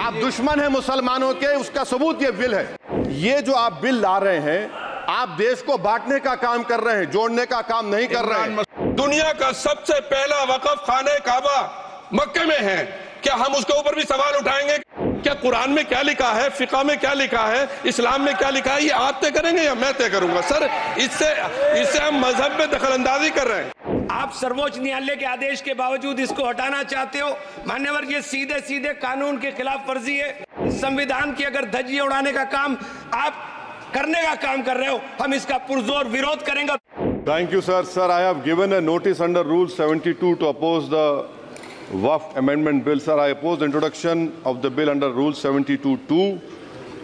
आप दुश्मन हैं मुसलमानों के, उसका सबूत ये बिल है। ये जो आप बिल ला रहे हैं, आप देश को बांटने का काम कर रहे हैं, जोड़ने का काम नहीं कर रहे हैं। दुनिया का सबसे पहला वक़फ़ खाने काबा मक्के में है, क्या हम उसके ऊपर भी सवाल उठाएंगे? क्या कुरान में क्या लिखा है, फिक़ह में क्या लिखा है, इस्लाम में क्या लिखा है, ये आप तय करेंगे या मैं तय करूंगा? सर, इससे हम मजहब में दखलंदाजी कर रहे हैं। आप सर्वोच्च न्यायालय के आदेश के बावजूद इसको हटाना चाहते हो मान्यवर, ये सीधे सीधे कानून के खिलाफ वर्जी है। संविधान की अगर धज्जियां उड़ाने का काम आप करने का काम कर रहे हो, हम इसका पुरजोर विरोध करेंगे। Thank you, sir. Sir, I have given a notice under Rule 72 to oppose the Waqf Amendment Bill. Sir, I oppose the introduction of the bill under Rule 72(2)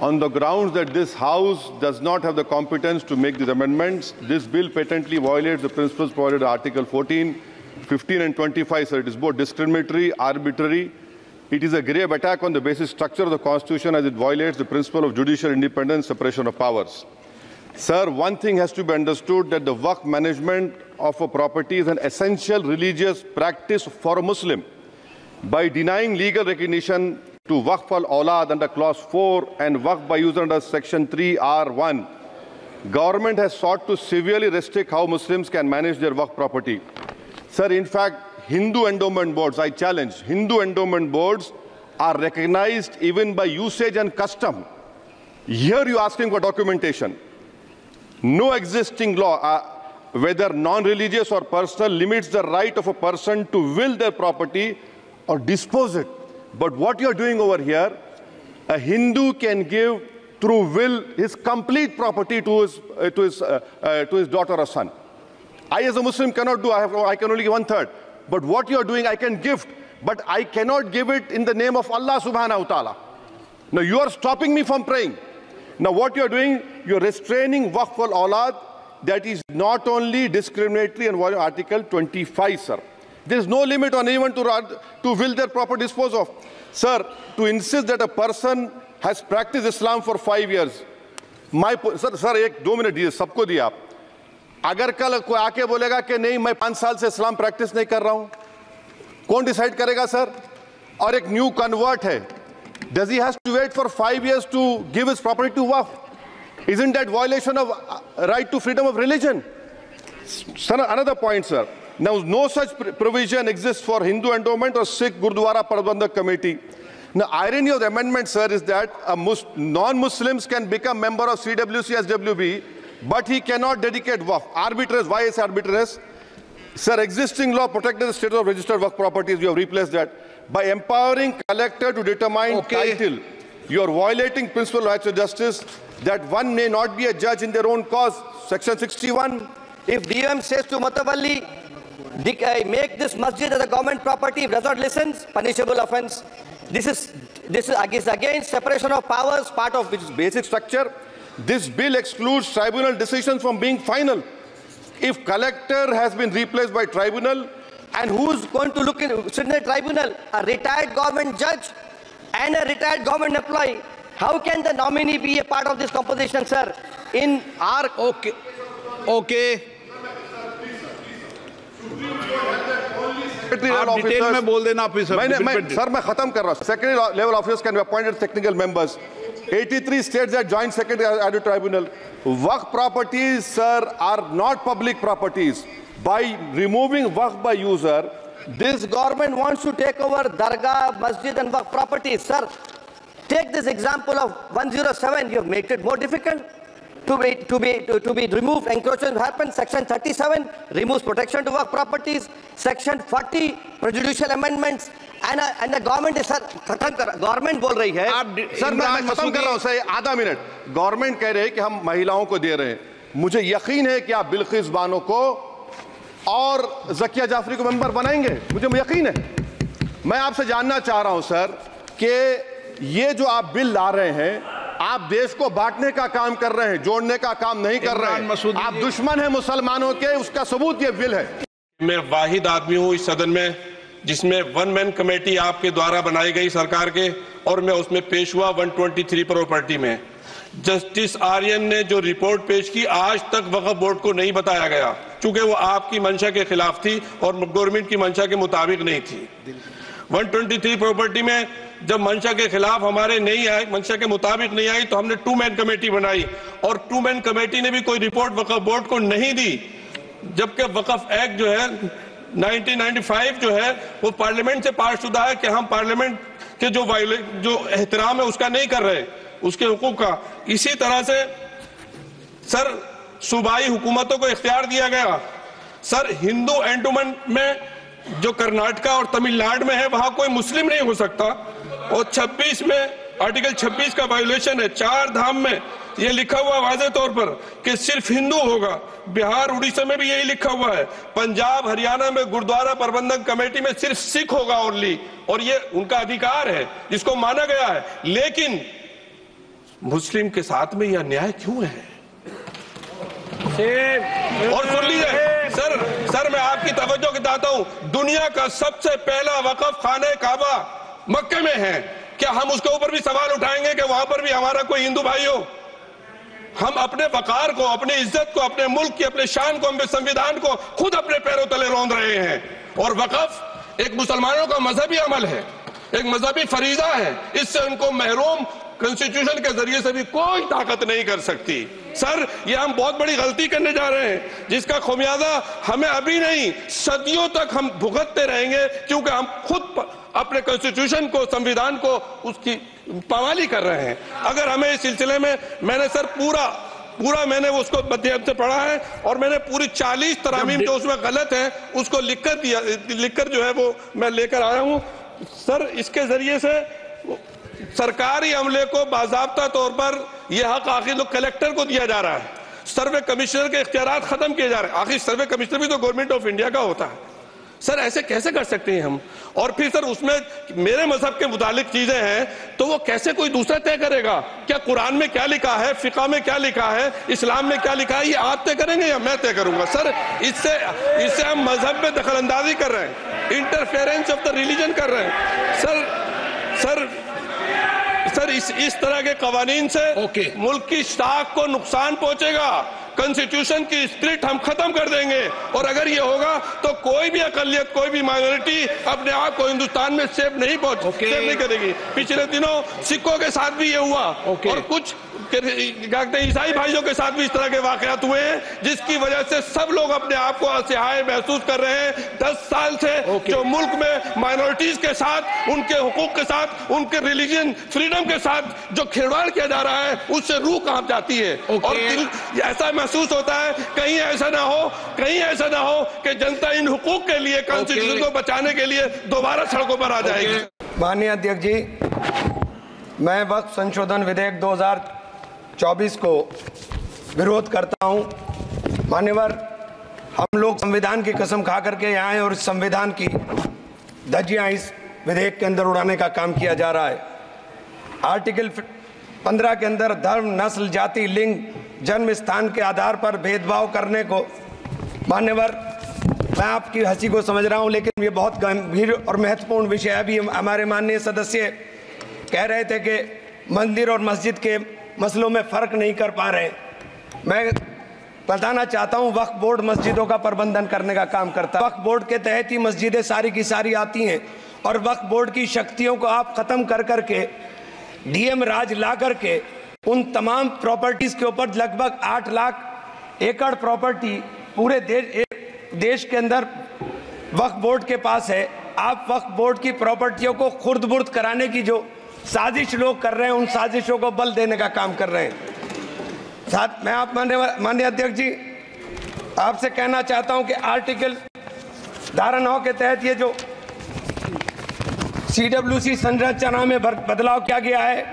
on the grounds that this House does not have the competence to make these amendments. This bill patently violates the principles provided in Article 14, 15 and 25. Sir, it is both discriminatory, arbitrary. It is a grave attack on the basic structure of the Constitution as it violates the principle of judicial independence, separation of powers. Sir, one thing has to be understood, that the Waqf management of a property is an essential religious practice for a Muslim. By denying legal recognition to Waqf al-Awlad under Clause 4 and Waqf by user under Section 3(r)(1), government has sought to severely restrict how Muslims can manage their Waqf property. Sir, in fact, Hindu endowment boards, I challenge, Hindu endowment boards are recognized even by usage and custom. Here you are asking for documentation. No existing law, whether non-religious or personal, limits the right of a person to will their property or dispose it. But what you are doing over here, a Hindu can give through will his complete property to his daughter or son. I as a Muslim cannot do, I can only give 1/3. But what you are doing, I can gift, but I cannot give it in the name of Allah subhanahu wa ta'ala. Now you are stopping me from praying. Now what you are doing, you are restraining Waqf al-Awlad. That is not only discriminatory and violating Article 25, sir. There is no limit on anyone to will their property dispose of. Sir, to insist that a person has practiced Islam for 5 years. Sir, 1-2 minute दिए, सबको दिया आप। अगर कल कोई आके बोलेगा कि नहीं मैं 5 साल से इस्लाम प्रैक्टिस नहीं कर रहा हूं, कौन डिसाइड करेगा सर? और एक न्यू कन्वर्ट है, does he has to wait for 5 years to give his property to Waqf? Isn't that violation of right to freedom of religion? Sir, another point, sir. Now, no such provision exists for Hindu endowment or Sikh Gurdwara Parbandhak Committee. Now, irony of the amendment, sir, is that non-Muslims can become member of CWC, SWB, but he cannot dedicate Waqf. Arbitrary. Why is arbitrary? Sir, existing law protected the status of registered Waqf properties. You have replaced that. By empowering collector to determine title, you are violating principle of rights of justice, that one may not be a judge in their own cause. Section 61. If DM says to Mutawalli, make this masjid as a government property, if does not listen, punishable offence. This is against separation of powers, part of which is basic structure. This bill excludes tribunal decisions from being final. If collector has been replaced by tribunal, and who's going to sit in the tribunal? A retired government judge and a retired government employee. How can the nominee be a part of this composition, sir? In our... Okay. आप detail में बोल देना officer. Sir मैं खत्म कर रहा हूं। Secondary level officers can be appointed technical members. 83 states that joint secretary added tribunal. Waqf properties, sir, are not public properties. By removing Waqf by user, this government wants to take over Dargah, Masjid and Waqf properties, sir. Take this example of 107. You have made it more difficult to be removed. Encroachment happens. Section 37 removes protection to Waqf properties. Section 40 prejudicial amendments. And the government is, sir, government बोल रही है। Sir मैं खत्म कर रहा हूं sir, आधा minute. Government कह रहे हैं कि हम महिलाओं को दे रहे हैं। मुझे यकीन है कि आप बिल्किस बानो को और ज़किया जाफरी को मेंबर बनाएंगे, मुझे यकीन है। मैं आपसे जानना चाह रहा हूं सर कि ये जो आप बिल ला रहे हैं, आप देश को बांटने का काम कर रहे हैं, जोड़ने का काम नहीं कर रहे हैं। आप दुश्मन हैं मुसलमानों के, उसका सबूत ये बिल है। मैं वाहिद आदमी हूं इस सदन में जिसमें 1 मैन कमेटी आपके द्वारा बनाई गई सरकार के, और मैं उसमें पेश हुआ 123 प्रॉपर्टी में। जस्टिस आर्यन ने जो रिपोर्ट पेश की, आज तक वक्फ बोर्ड को नहीं बताया गया, चूंकि वो आपकी मंशा के खिलाफ थी और गवर्नमेंट की मंशा के मुताबिक नहीं थी। 123 प्रॉपर्टी में जब मंशा के खिलाफ हमारे नहीं आई, मंशा के मुताबिक नहीं आई, तो हमने 2 मैन कमेटी बनाई और 2 मैन कमेटी ने भी कोई रिपोर्ट वक्फ बोर्ड को नहीं दी, जबकि वक्फ एक्ट जो है 1995 जो है वो पार्लियामेंट से पास शुदा है कि हम पार्लियामेंट के जो एहतराम है उसका नहीं कर रहे, उसके हुकूक का। इसी तरह से सर सूबाई हुकूमतों को इख्तियार दिया गया। सर हिंदू एंडोमेंट में जो कर्नाटका और तमिलनाडु में है वहां कोई मुस्लिम नहीं हो सकता, और 26 में आर्टिकल 26 का वायोलेशन है। 4 धाम में ये लिखा हुआ वाज़े तौर पर कि सिर्फ हिंदू होगा। बिहार उड़ीसा में भी यही लिखा हुआ है। पंजाब हरियाणा में गुरुद्वारा प्रबंधक कमेटी में सिर्फ सिख होगा ओनली, और ये उनका अधिकार है जिसको माना गया है। लेकिन मुस्लिम के साथ में यह अन्याय क्यों है? और सुन लीजिए सर मैं आपकी तवज्जो के चाहता हूं, दुनिया का सबसे पहला वक़्फ़ खाने काबा मक्के में है। क्या हम उसके ऊपर भी सवाल उठाएंगे कि वहां पर भी हमारा कोई हिंदू भाई हो? हम अपने वकार को, अपनी इज्जत को, अपने मुल्क की, अपने शान को, अपने संविधान को खुद अपने पैरों तले रौंद रहे हैं। और वक़्फ़ एक मुसलमानों का मजहबी अमल है, एक मजहबी फरीजा है। इससे उनको महरूम कॉन्स्टिट्यूशन के जरिए से भी कोई ताकत नहीं कर सकती। सर ये हम बहुत बड़ी गलती करने जा रहे हैं, जिसका खुमियाजा हमें अभी नहीं सदियों तक हम भुगतते रहेंगे, क्योंकि हम खुद अपने कॉन्स्टिट्यूशन को, संविधान को, उसकी पामाली कर रहे हैं। अगर हमें इस सिलसिले में, मैंने सर पूरा मैंने उसको मध्यम से पढ़ा है और मैंने पूरी 40 तरामीम जो उसमें गलत है उसको लिखकर जो है वो मैं लेकर आया हूं। सर इसके जरिए से सरकारी अमले को बाज़ाब्ता तौर पर यह हक आखिर तो कलेक्टर को दिया जा रहा है, सर्वे कमिश्नर के इख्तियारात खत्म किए जा रहे हैं। आखिर सर्वे कमिश्नर भी तो गवर्नमेंट ऑफ इंडिया का होता है। सर ऐसे कैसे कर सकते हैं हम? और फिर सर उसमें मेरे मजहब के मुतालिक चीजें हैं तो वो कैसे कोई दूसरा तय करेगा? क्या कुरान में क्या लिखा है, फिक़ा में क्या लिखा है, इस्लाम में क्या लिखा है, ये आप तय करेंगे या मैं तय करूंगा? सर इससे हम मजहब में दखल अंदाजी कर रहे हैं, इंटरफेरेंस ऑफ द रिलीजन कर रहे हैं। सर इस तरह के कवानीन से मुल्क की साख को नुकसान पहुंचेगा। कॉन्स्टिट्यूशन की स्पिरिट हम खत्म कर देंगे, और अगर ये होगा तो कोई भी अकलियत, कोई भी माइनॉरिटी अपने आप को हिंदुस्तान में सेफ नहीं करेगी। पिछले दिनों सिखों के साथ भी ये हुआ, और कुछ ईसाई भाइयों के साथ भी इस तरह के वाकयात हुए हैं, जिसकी वजह से सब लोग अपने आप को असहाय महसूस कर रहे हैं। 10 साल से जो मुल्क में माइनॉरिटीज के साथ, उनके हुकूक के साथ, उनके रिलीजन फ्रीडम के साथ जो खिलवाड़ किया जा रहा है, उससे रूह कांप जाती है। और ऐसा महसूस होता है कहीं ऐसा ना हो कि जनता इन हुकूक के लिए, कॉन्स्टिट्यूशन को बचाने के लिए दोबारा सड़कों पर आ जाएगी। माननीय अध्यक्ष जी, मैं वक्फ संशोधन विधेयक 2024 को विरोध करता हूं। मान्यवर, हम लोग संविधान की कसम खा करके यहाँ आए और संविधान की धज्जियां इस विधेयक के अंदर उड़ाने का काम किया जा रहा है। आर्टिकल 15 के अंदर धर्म, नस्ल, जाति, लिंग, जन्म स्थान के आधार पर भेदभाव करने को, मान्यवर मैं आपकी हंसी को समझ रहा हूं, लेकिन ये बहुत गंभीर और महत्वपूर्ण विषय है। अभी हमारे माननीय सदस्य कह रहे थे कि मंदिर और मस्जिद के मसलों में फ़र्क नहीं कर पा रहे। मैं बताना चाहता हूं, वक्फ बोर्ड मस्जिदों का प्रबंधन करने का काम करता है। वक्फ बोर्ड के तहत ही मस्जिदें सारी की सारी आती हैं, और वक्फ बोर्ड की शक्तियों को आप ख़त्म कर करके डीएम राज ला करके उन तमाम प्रॉपर्टीज़ के ऊपर लगभग 8 लाख एकड़ प्रॉपर्टी पूरे देश के अंदर वक्फ बोर्ड के पास है। आप वक्फ बोर्ड की प्रॉपर्टियों को खुर्द-बुर्द कराने की जो साजिश लोग कर रहे हैं, उन साजिशों को बल देने का काम कर रहे हैं। साथ मैं आप माननीय अध्यक्ष जी आपसे कहना चाहता हूं कि आर्टिकल धारा 9 के तहत ये जो CWC संरचना में बदलाव किया गया है,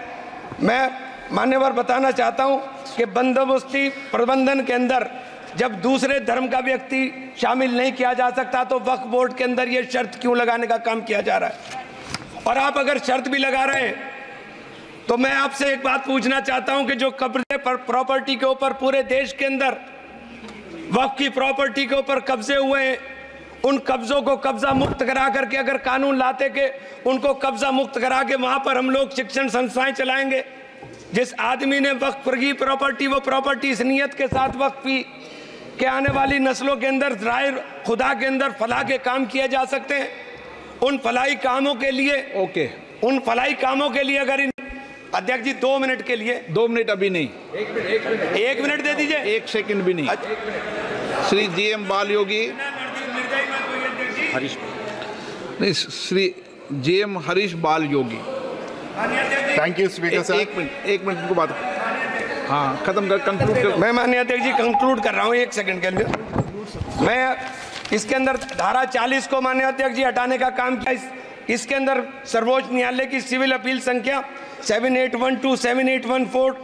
मैं मान्यवर बताना चाहता हूं कि बंदोबस्ती प्रबंधन के अंदर जब दूसरे धर्म का व्यक्ति शामिल नहीं किया जा सकता, तो वक्फ बोर्ड के अंदर ये शर्त क्यों लगाने का काम किया जा रहा है? और आप अगर शर्त भी लगा रहे हैं तो मैं आपसे एक बात पूछना चाहता हूं कि जो कब्जे पर प्रॉपर्टी के ऊपर पूरे देश के अंदर वक्फ की प्रॉपर्टी के ऊपर कब्जे हुए हैं, उन कब्जों को कब्जा मुक्त करा करके अगर कानून लाते कि उनको कब्जा मुक्त करा के वहां पर हम लोग शिक्षण संस्थाएं चलाएंगे। जिस आदमी ने वक्फ की प्रॉपर्टी, वो प्रॉपर्टी इस नियत के साथ वक्फ के आने वाली नस्लों के अंदर राय खुदा के अंदर फलाह के काम किए जा सकते हैं। उन फलाही कामों के लिए उन फलाई कामों के लिए अगर इन अध्यक्ष जी 2 मिनट के लिए 2 मिनट अभी नहीं, 1 मिनट दे दीजिए, 1 सेकंड भी नहीं। श्री GM बाल योगी, नहीं, श्री GM हरीश बाल योगी। थैंक यू स्पीकर साहब। 1 मिनट को बात, हाँ खत्म कर, कंक्लूड कर। मैं माननीय अध्यक्ष जी कंक्लूड कर रहा हूँ 1 सेकंड के लिए। मैं इसके अंदर धारा 40 को माननीय अध्यक्ष जी हटाने का काम किया। इसके अंदर सर्वोच्च न्यायालय की सिविल अपील संख्या 7812 7814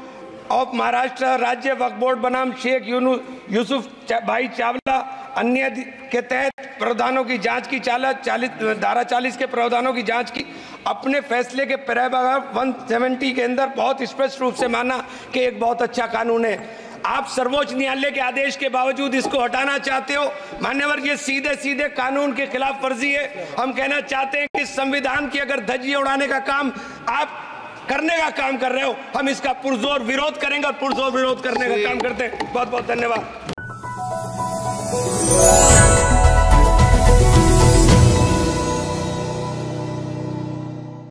ऑफ महाराष्ट्र राज्य वक्फ बोर्ड बनाम शेख यूसुफ भाई चावला अन्य के तहत प्रावधानों की जांच की धारा 40 के प्रावधानों की जांच की। अपने फैसले के पैराग्राफ 170 के अंदर बहुत स्पष्ट रूप से माना कि एक बहुत अच्छा कानून है। आप सर्वोच्च न्यायालय के आदेश के बावजूद इसको हटाना चाहते हो। मान्यवर, ये सीधे सीधे कानून के खिलाफ वर्जी है। हम कहना चाहते हैं कि संविधान की अगर धज्जियां उड़ाने का काम आप करने का काम कर रहे हो, हम इसका पुरजोर विरोध करेंगे और पुरजोर विरोध करने का काम करते हैं। बहुत बहुत धन्यवाद।